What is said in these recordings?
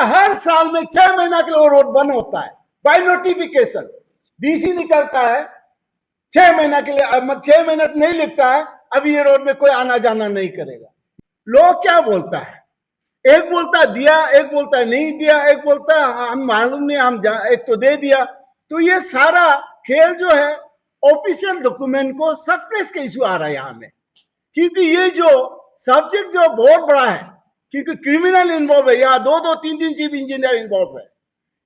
हर साल में 6 महीना के लिए वो रोड बंद होता है बाय नोटिफिकेशन। डीसी निकलता है 6 महीना के लिए, 6 महीना नहीं लिखता है अभी ये रोड में कोई आना जाना नहीं करेगा। लोग क्या बोलता है, एक बोलता दिया, एक बोलता नहीं दिया, एक बोलता हम मालूम नहीं, हम एक तो दे दिया। तो ये सारा खेल जो है ऑफिशियल डॉक्यूमेंट को सप्रेस का इशू आ रहा है यहाँ में, क्योंकि ये जो सब्जेक्ट जो बहुत बड़ा है, क्योंकि क्रिमिनल इन्वॉल्व है, या दो तीन चीफ इंजीनियर इन्वॉल्व है,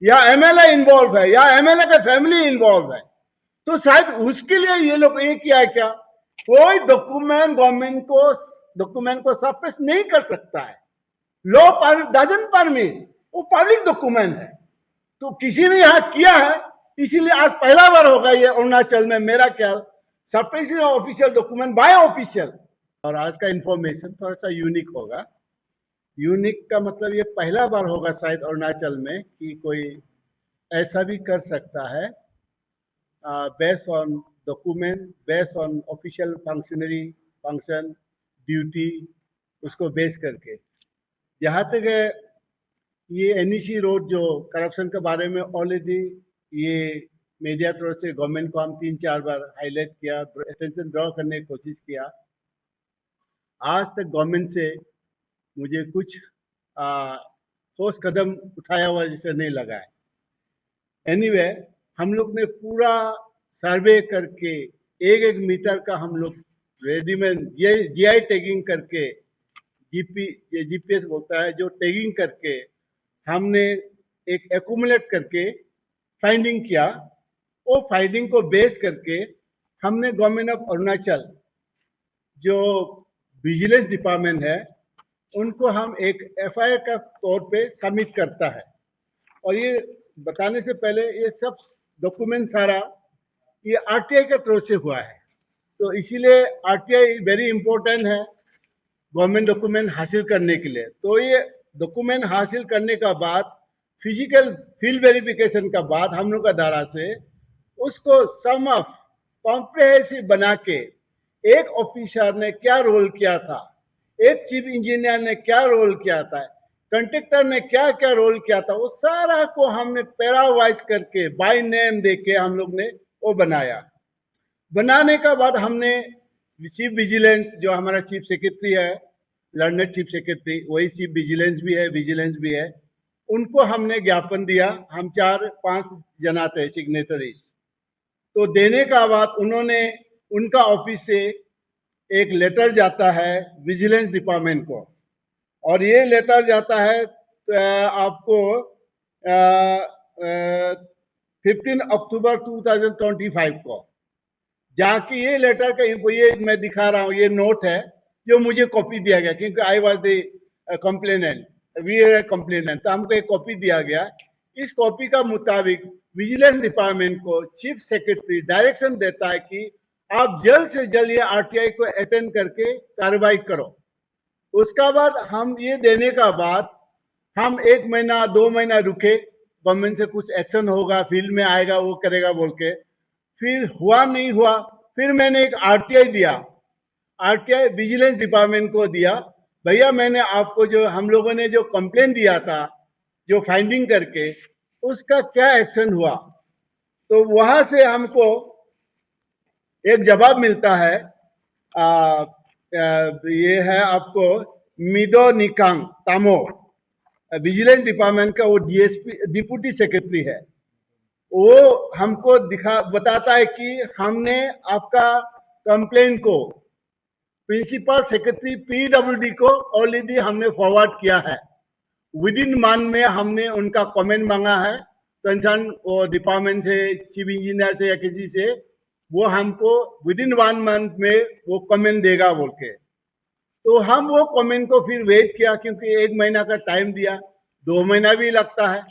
या एमएलए इन्वॉल्व है, या एमएलए का फैमिली इन्वॉल्व है, तो शायद उसके लिए ये लोग ये किया है क्या, कोई डॉक्यूमेंट गवर्नमेंट को सप्रेस नहीं कर सकता है, लॉ डजंट परमिट, वो पब्लिक डॉक्यूमेंट है। तो किसी ने यहां किया है, इसीलिए आज पहला बार होगा ये अरुणाचल में मेरा ख्याल suppressing official document bye official. और आज का इंफॉर्मेशन थोड़ा सा यूनिक होगा। यूनिक का मतलब ये पहला बार होगा शायद अरुणाचल में कि कोई ऐसा भी कर सकता है based on document, based on official function duty, उसको बेस करके। जहाँ तक है ये एनईसी रोड जो करप्शन के बारे में ऑलरेडी ये मीडिया तरफ से गवर्नमेंट को हम 3-4 बार हाईलाइट किया, अटेंशन ड्रॉ करने की कोशिश किया। आज तक गवर्नमेंट से मुझे कुछ ठोस कदम उठाया हुआ जैसे नहीं लगा है। एनीवे, हम लोग ने पूरा सर्वे करके एक मीटर का हम लोग रेडीमेड जीआई टैगिंग करके, जीपीएस बोलता है, जो टैगिंग करके हमने एक एक्यूमुलेट करके फाइंडिंग किया। वो फाइंडिंग को बेस करके हमने गवर्नमेंट ऑफ अरुणाचल जो विजिलेंस डिपार्टमेंट है उनको हम एक एफआईआर का तौर पे सबमिट करता है। और ये बताने से पहले ये सब डॉक्यूमेंट सारा ये आरटीआई के तरफ से हुआ है, तो इसीलिए आरटीआई वेरी इंपॉर्टेंट है गवर्नमेंट डॉक्यूमेंट हासिल करने के लिए। तो ये डॉक्यूमेंट हासिल करने का बाद फिजिकल फील्ड वेरिफिकेशन का बाद हम लोग का धारा से उसको सम ऑफ कॉम्प्रिहेंसिव बना के एक ऑफिसर ने क्या रोल किया था, एक चीफ इंजीनियर ने क्या रोल किया था, कंट्रैक्टर ने क्या क्या रोल किया था, वो सारा को हमने पैरावाइज करके बाय नेम देके हम लोग ने वो बनाया। बनाने का बाद हमने चीफ विजिलेंस जो हमारा चीफ सेक्रेटरी है, लर्नर चीफ सेक्रेटरी, वही चीफ विजिलेंस भी है, उनको हमने ज्ञापन दिया। हम 4-5 जना थे सिग्नेटरीज। तो देने का बाद उन्होंने, उनका ऑफिस से एक लेटर जाता है विजिलेंस डिपार्टमेंट को, और ये लेटर जाता है आपको 15 अक्टूबर 2025 को, जहाँ की ये लेटर का ये मैं दिखा रहा हूँ, ये नोट है जो मुझे कॉपी दिया गया, क्योंकि I was the complainant, we are complainant, तो हमको एक कॉपी दिया गया। इस कॉपी का मुताबिक विजिलेंस डिपार्टमेंट को चीफ सेक्रेटरी डायरेक्शन देता है कि आप जल्द से जल्द ये आरटीआई को अटेंड करके कार्रवाई करो। उसका बाद हम ये देने का बाद हम 1 महीना 2 महीना रुके, गवर्नमेंट से कुछ एक्शन होगा, फील्ड में आएगा, वो करेगा बोल के, फिर हुआ नहीं हुआ। फिर मैंने एक आरटीआई दिया, आरटीआई विजिलेंस डिपार्टमेंट को दिया, भैया मैंने आपको जो हम लोगों ने जो कंप्लेन दिया था जो फाइंडिंग करके, उसका क्या एक्शन हुआ। तो वहां से हमको एक जवाब मिलता है, ये है आपको मिदो निकांग तामो, विजिलेंस डिपार्टमेंट का वो डीएसपी डिप्टी सेक्रेटरी है। वो हमको बताता है कि हमने आपका कंप्लेन को प्रिंसिपल सेक्रेटरी पीडब्ल्यूडी को ऑलरेडी हमने फॉरवर्ड किया है। विद इन मंथ में हमने उनका कमेंट मांगा है, कंसर्न वो डिपार्टमेंट से, चीफ इंजीनियर से या किसी से, वो हमको विद इन 1 मंथ में वो कमेंट देगा बोल के। तो हम वो कमेंट को फिर वेट किया, क्योंकि 1 महीना का टाइम दिया, 2 महीना भी लगता है।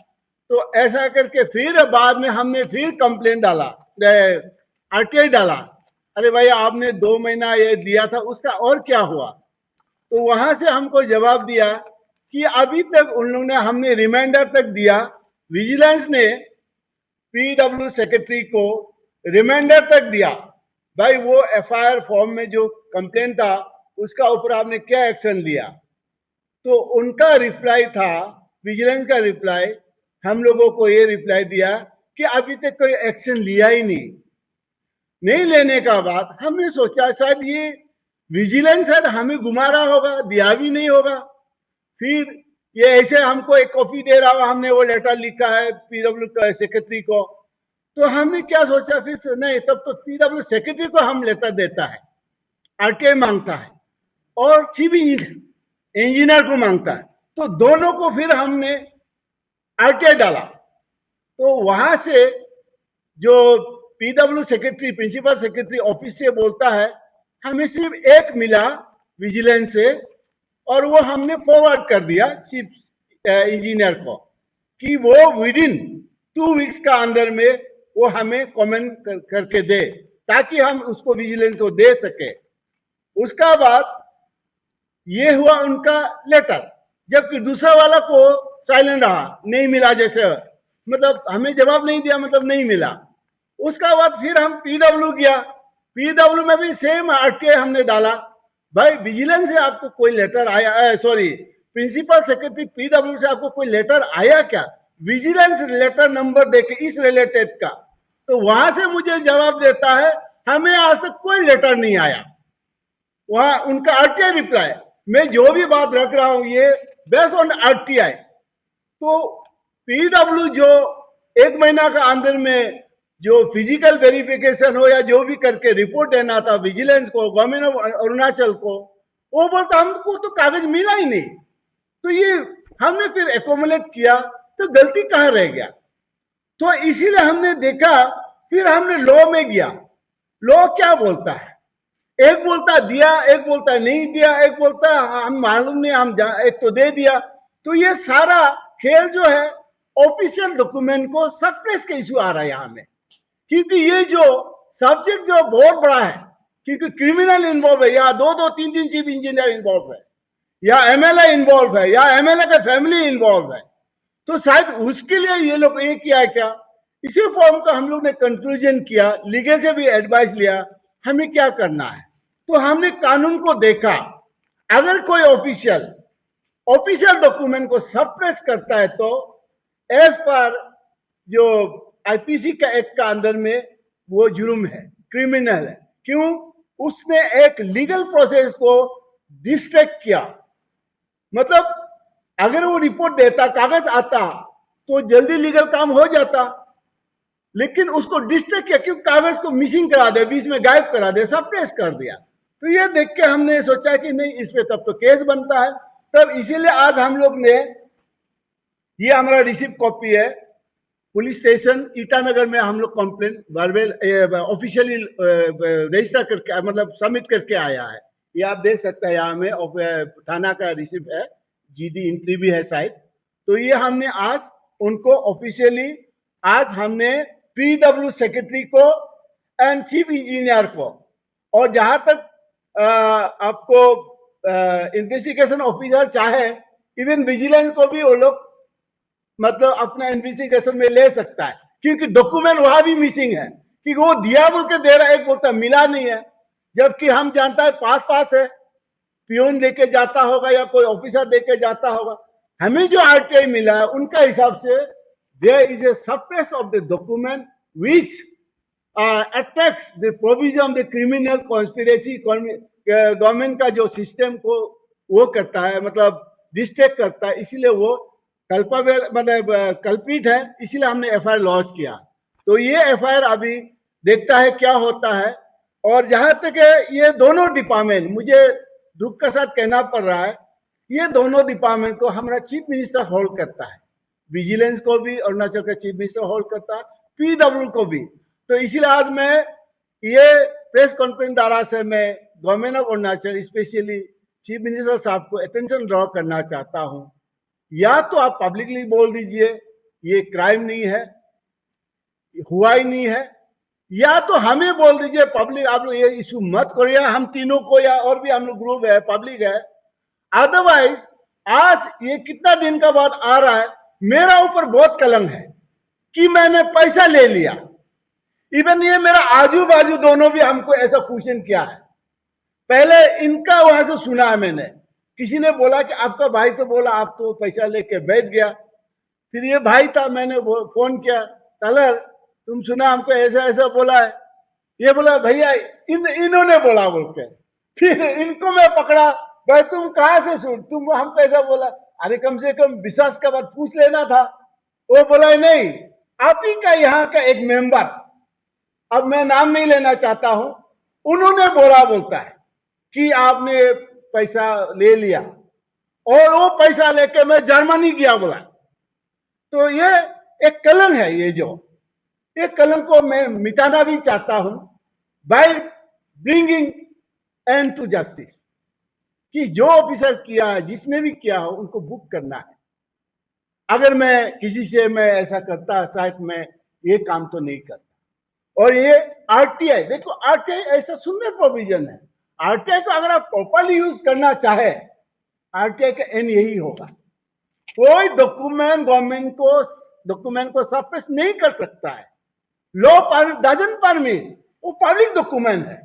तो ऐसा करके फिर बाद में हमने फिर कंप्लेंट डाला, आरटीआई डाला, अरे भाई आपने 2 महीना ये दिया था, उसका और क्या हुआ। तो वहां से हमको जवाब दिया कि अभी तक उन लोगों ने, हमने रिमाइंडर तक दिया, विजिलेंस ने पीडब्ल्यू सेक्रेटरी को रिमाइंडर तक दिया, भाई वो एफआईआर फॉर्म में जो कंप्लेन था उसका ऊपर आपने क्या एक्शन लिया। तो उनका रिप्लाई था, विजिलेंस का रिप्लाई हम लोगों को ये रिप्लाई दिया कि अभी तक कोई एक्शन लिया ही नहीं लेने का बाद हमने सोचा शायद ये विजिलेंस शायद हमें घुमा रहा होगा, दिया भी नहीं होगा। फिर ये ऐसे हमको एक कॉपी दे रहा होगा, हमने वो लेटर लिखा है पीडब्ल्यू का सेक्रेटरी को, तो हमने क्या सोचा फिर से नहीं, तब तो पीडब्ल्यू सेक्रेटरी को हम लेटर देता है, आरटीआई मांगता है और चीफ इंजीनियर को मांगता है, तो दोनों को फिर हमने आरटीआई डाला। तो वहां से जो PW secretary, principal secretary office से बोलता है हमें सिर्फ एक मिला विजिलेंस से और वो हमने फॉरवर्ड कर दिया चीफ इंजीनियर को कि वो विद इन 2 वीक्स का अंदर में वो हमें कमेंट करके दे ताकि हम उसको विजिलेंस को दे सके। उसका बाद ये हुआ उनका लेटर, जबकि दूसरा वाला को साइलेंट रहा, नहीं मिला, जैसे मतलब हमें जवाब नहीं दिया, मतलब नहीं मिला। उसका बाद फिर हम पीडब्ल्यू गया, पीडब्ल्यू में भी सेम आरटीआई हमने डाला, भाई विजिलेंस से आपको कोई लेटर आया, सॉरी प्रिंसिपल सेक्रेटरी पीडब्ल्यू से आपको कोई लेटर आया क्या, विजिलेंस लेटर नंबर देके इस रिलेटेड का। तो वहां से मुझे जवाब देता है हमें आज तक कोई लेटर नहीं आया। वहां उनका आरटीआई रिप्लाई, मैं जो भी बात रख रहा हूं ये बेस्ड ऑन आरटीआई। तो पीडब्ल्यू जो 1 महीना का अंदर में जो फिजिकल वेरिफिकेशन हो या जो भी करके रिपोर्ट देना था विजिलेंस को, गवर्नमेंट ऑफ अरुणाचल को, वो बोलता हमको तो कागज मिला ही नहीं। तो ये हमने फिर एकोमुलेट किया, तो गलती कहाँ रह गया। तो इसीलिए हमने देखा, फिर हमने लॉ में गया। लॉ क्या बोलता है, एक बोलता दिया, एक बोलता नहीं दिया, एक बोलता हम मालूम नहीं, हम एक तो दे दिया। तो ये सारा खेल जो है ऑफिशियल डॉक्यूमेंट को सप्रेस का इशू आ रहा है यहाँ में, क्योंकि ये जो सब्जेक्ट जो बहुत बड़ा है, क्योंकि क्रिमिनल इन्वॉल्व है, या 2-2, 3-3 चीफ इंजीनियर इन्वॉल्व है, या एमएलए इन्वॉल्व है, या एमएलए का फैमिली इन्वॉल्व है। तो शायद उसके लिए ये लोग ये किया है क्या, इसी फॉर्म का हम लोग ने कंक्लूजन किया, लीगल से भी एडवाइस लिया हमें क्या करना है। तो हमने कानून को देखा, अगर कोई ऑफिशियल डॉक्यूमेंट को सप्रेस करता है तो एज पर जो आईपीसी का एक्ट का अंदर में वो जुर्म है, क्रिमिनल है। क्यों, उसने एक लीगल प्रोसेस को डिस्ट्रैक्ट किया। मतलब अगर वो रिपोर्ट देता, कागज आता तो जल्दी लीगल काम हो जाता, लेकिन उसको डिस्ट्रैक्ट किया, क्यों, कागज को मिसिंग करा दे, बीच में गायब करा दे, सप्रेस कर दिया। तो ये देख के हमने सोचा कि नहीं, इस पे तब तो केस बनता है। तब इसीलिए आज हम लोग ने, ये हमारा रिसिप्ट कॉपी है, पुलिस स्टेशन ईटानगर में हम लोग कंप्लेंट वर्बल ऑफिशियली रजिस्टर करके, मतलब सबमिट करके आया है। ये आप देख सकते हैं, यहाँ में थाना का रिसिप्ट है, जीडी एंट्री भी है शायद। तो ये हमने आज उनको ऑफिशियली, आज हमने पीडब्ल्यू सेक्रेटरी को एंड चीफ इंजीनियर को, और जहां तक आपको इन्वेस्टिगेशन ऑफिसर चाहे इवन विजिलेंस को भी वो लोग मतलब अपना इन्वेस्टिगेशन में ले सकता है, क्योंकि डॉक्यूमेंट वहां भी मिसिंग है, क्योंकि वो दिया बोल के दे रहा है, एक बोलता मिला नहीं है, जबकि हम जानता है पास है, पियोन लेके जाता होगा या कोई ऑफिसर देके जाता होगा। हमें जो आरटीआई मिला है उनका हिसाब से there is a suppress of the document which attacks the provision of the criminal conspiracy. Government का जो सिस्टम को वो करता है, मतलब डिस्ट्रैक्ट करता है, इसीलिए वो कल्पेबल, मतलब कल्पित है, इसीलिए हमने एफआईआर लॉन्च किया। तो ये एफआईआर अभी देखता है क्या होता है। और जहां तक है ये दोनों डिपार्टमेंट, मुझे दुख के साथ कहना पड़ रहा है, ये दोनों डिपार्टमेंट को हमारा चीफ मिनिस्टर होल्ड करता है, विजिलेंस को भी अरुणाचल का चीफ मिनिस्टर होल्ड करता है, पीडब्ल्यू को भी। तो इसीलिए आज मैं ये प्रेस कॉन्फ्रेंस द्वारा से मैं government of Arunachal, specially chief minister साहब को अटेंशन ड्रॉ करना चाहता हूं, या तो आप पब्लिकली बोल दीजिए ये क्राइम नहीं है, हुआ ही नहीं है, या तो हमें बोल दीजिए पब्लिक, आप लोग ये इशू मत करो, या हम तीनों को, या और भी हम लोग ग्रुप है, पब्लिक है। अदरवाइज आज ये कितना दिन का बाद आ रहा है, मेरा ऊपर बहुत कलंक है कि मैंने पैसा ले लिया। इवन ये मेरा आजू बाजू दोनों भी हमको ऐसा क्वेश्चन किया है, पहले इनका वहां से सुना है मैंने किसी ने बोला कि आपका भाई तो बोला आप तो पैसा लेके बैठ गया। फिर ये भाई था, मैंने फोन किया, कलर तुम सुना हमको ऐसा ऐसा बोला है। ये बोला भैया इन्होंने बोला बोल के। फिर इनको मैं पकड़ा, भाई तुम कहां से सुन, तुम हमको ऐसा बोला। अरे कम से कम विश्वास का बात पूछ लेना था। वो बोला नहीं, आप ही का यहाँ का एक मेंबर, अब मैं नाम नहीं लेना चाहता हूं, उन्होंने बोलता है कि आपने पैसा ले लिया और वो पैसा लेके मैं जर्मनी गया बोला। तो ये एक कलंक है, ये कलंक को मैं मिटाना भी चाहता हूं by bringing end to justice, कि जो ऑफिसर किया है, जिसने भी किया हो, उनको बुक करना है। अगर मैं किसी से मैं ऐसा करता, शायद मैं ये काम तो नहीं करता। और ये आरटीआई, देखो आरटीआई ऐसा सुंदर प्रोविजन है। आरटीआई को अगर आप प्रॉपरली यूज करना चाहे, आरटीआई का एंड यही होगा, कोई डॉक्यूमेंट को सप्रेस नहीं कर सकता है। लॉ डजंट परमिट, वो पब्लिक डॉक्यूमेंट है।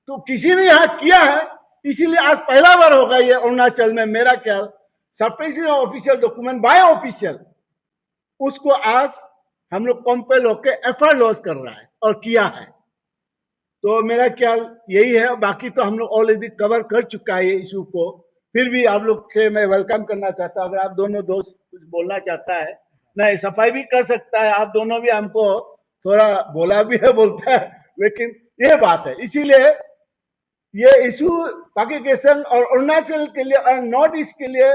तो किसी ने यहां किया है, इसीलिए आज पहला बार होगा ये अरुणाचल में, मेरा ख्याल suppressing official document bye official, उसको आज हम लोग कंपेल होकर एफआईआर लॉन्च कर रहा है और किया है। तो मेरा ख्याल यही है। बाकी तो हम लोग ऑलरेडी कवर कर चुका है ये इशू को। फिर भी आप लोग से मैं वेलकम करना चाहता हूँ, अगर आप दोनों दोस्त कुछ बोलना चाहता है, नहीं सफाई भी कर सकता है। आप दोनों भी हमको थोड़ा बोला भी है, बोलता है, लेकिन ये बात है। इसीलिए ये इशू पाकिस्तान और अरुणाचल के लिए और नॉर्थ ईस्ट के लिए,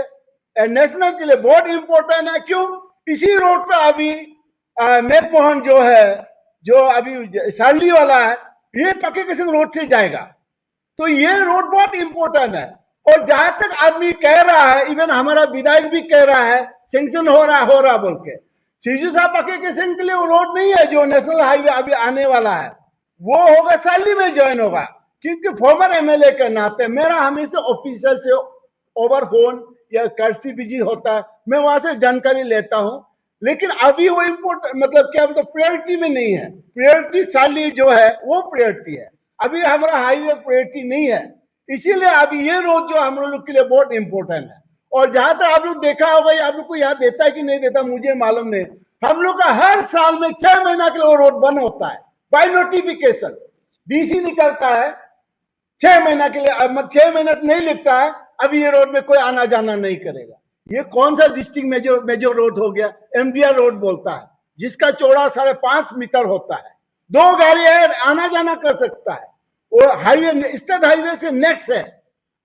नेशनल के लिए बहुत इंपॉर्टेंट है। क्यों? इसी रोड पर अभी मैकमोहन जो है, जो अभी साली वाला है, ये पाकिस्तान रोड से जाएगा। तो ये रोड बहुत इंपॉर्टेंट है। और जहां तक आदमी कह रहा है, इवन हमारा विधायक भी कह रहा है सैंक्शन हो रहा बोल के, सीजू साहब पाकिस्तान के लिए वो रोड नहीं है जो नेशनल हाईवे अभी आने वाला है, वो होगा साली में ज्वाइन होगा। क्योंकि फॉर्मर एमएलए के नाते मेरा हमेशा ऑफिसर से ओवर फोन या कर्फ्यू बिजी होता है, मैं वहां से जानकारी लेता हूं। लेकिन अभी वो इम्पोर्टेंट, मतलब क्या मतलब प्रायोरिटी में नहीं है। प्रायोरिटी साली जो है वो प्रायोरिटी है, अभी हमारा हाईवे प्रायोरिटी नहीं है। इसीलिए अभी ये रोड जो हम लोग के लिए बहुत इंपॉर्टेंट है। और जहां तक आप लोग देखा होगा, आप लोग को याद देता है कि नहीं देता मुझे मालूम नहीं, हम लोग का हर साल में 6 महीना के लिए वो रोड बंद होता है बाय नोटिफिकेशन। डीसी निकलता है 6 महीना के लिए, 6 महीना नहीं लिखता है, अभी ये रोड में कोई आना जाना नहीं करेगा। ये कौन सा डिस्ट्रिक्ट मेजर रोड हो गया? एमडीआर रोड बोलता है, जिसका चौड़ा 5.5 मीटर होता है, 2 गाड़ी आना जाना कर सकता है। वो हाईवे स्टेट हाईवे से नेक्स्ट है।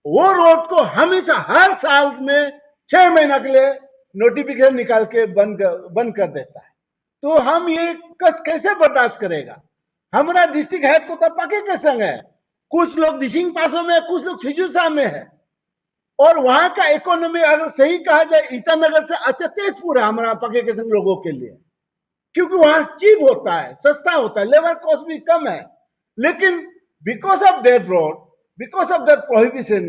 वो रोड को हमेशा हर साल में 6 महीना के लिए नोटिफिकेशन निकाल के बंद कर देता है। तो हम ये कैसे बर्दाश्त करेगा? हमारा डिस्ट्रिक्ट हेडक्वार्टर पाकिस्तान है, कुछ लोग दिशिंग पासों में है, कुछ लोग सिजुसा में है। और वहां का इकोनॉमी अगर सही कहा जाए, ईटानगर से अच्छा तेजपुर है हमारा पाकिस्तान लोगों के लिए, क्योंकि वहां चीप होता है, सस्ता होता है, लेबर कॉस्ट भी कम है। लेकिन because of that road, because of that prohibition,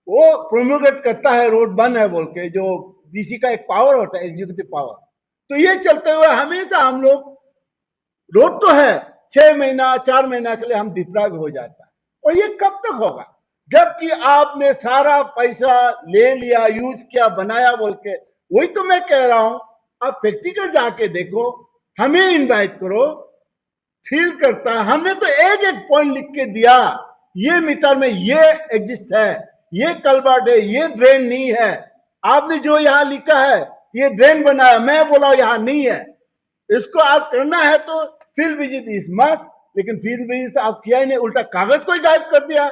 वो प्रोमोगेट करता है रोड बंद है बोल के, जो डीसी का एक पावर होता है, एग्जीक्यूटिव पावर। तो ये चलते हुए हमेशा हम लोग, रोड तो है 6 महीना 4 महीना के लिए हम डिप्राइव हो जाता है। और ये कब तक होगा? जबकि आपने सारा पैसा ले लिया, यूज किया, बनाया बोल के। वही तो मैं कह रहा हूं, आप प्रैक्टिकल जाके देखो, हमें इनवाइट करो, फील करता है। हमने तो एक पॉइंट लिख के दिया, ये मीटर में ये एग्जिस्ट है, ये कल्वर्ट है, ये ड्रेन नहीं है। आपने जो यहां लिखा है ये ड्रेन बनाया, मैं बोला यहां नहीं है। इसको आप करना है तो फील्ड विजिट इज मस्ट, लेकिन फील्ड विजिट तो आप किया ही नहीं, उल्टा कागज को ही गायब कर दिया।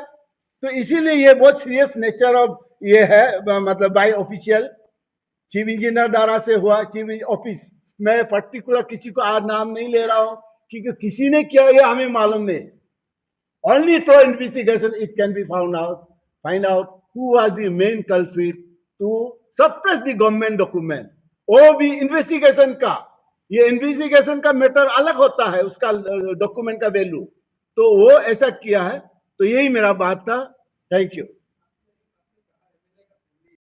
तो इसीलिए ये बहुत सीरियस नेचर ऑफ ये है, मतलब बाय ऑफिशियल चीफ इंजीनियर द्वारा से हुआ, चीफ ऑफिस। मैं पर्टिकुलर किसी को आज नाम नहीं ले रहा हूं, क्योंकि किसी ने किया ये हमें मालूम नहीं। Only through investigation it can be find out who was the main culprit to suppress the government document. वो भी इन्वेस्टिगेशन का, ये इन्वेस्टिगेशन का मैटर अलग होता है, उसका डॉक्यूमेंट का वैल्यू। तो वो ऐसा किया है। तो यही मेरा बात था। Thank you.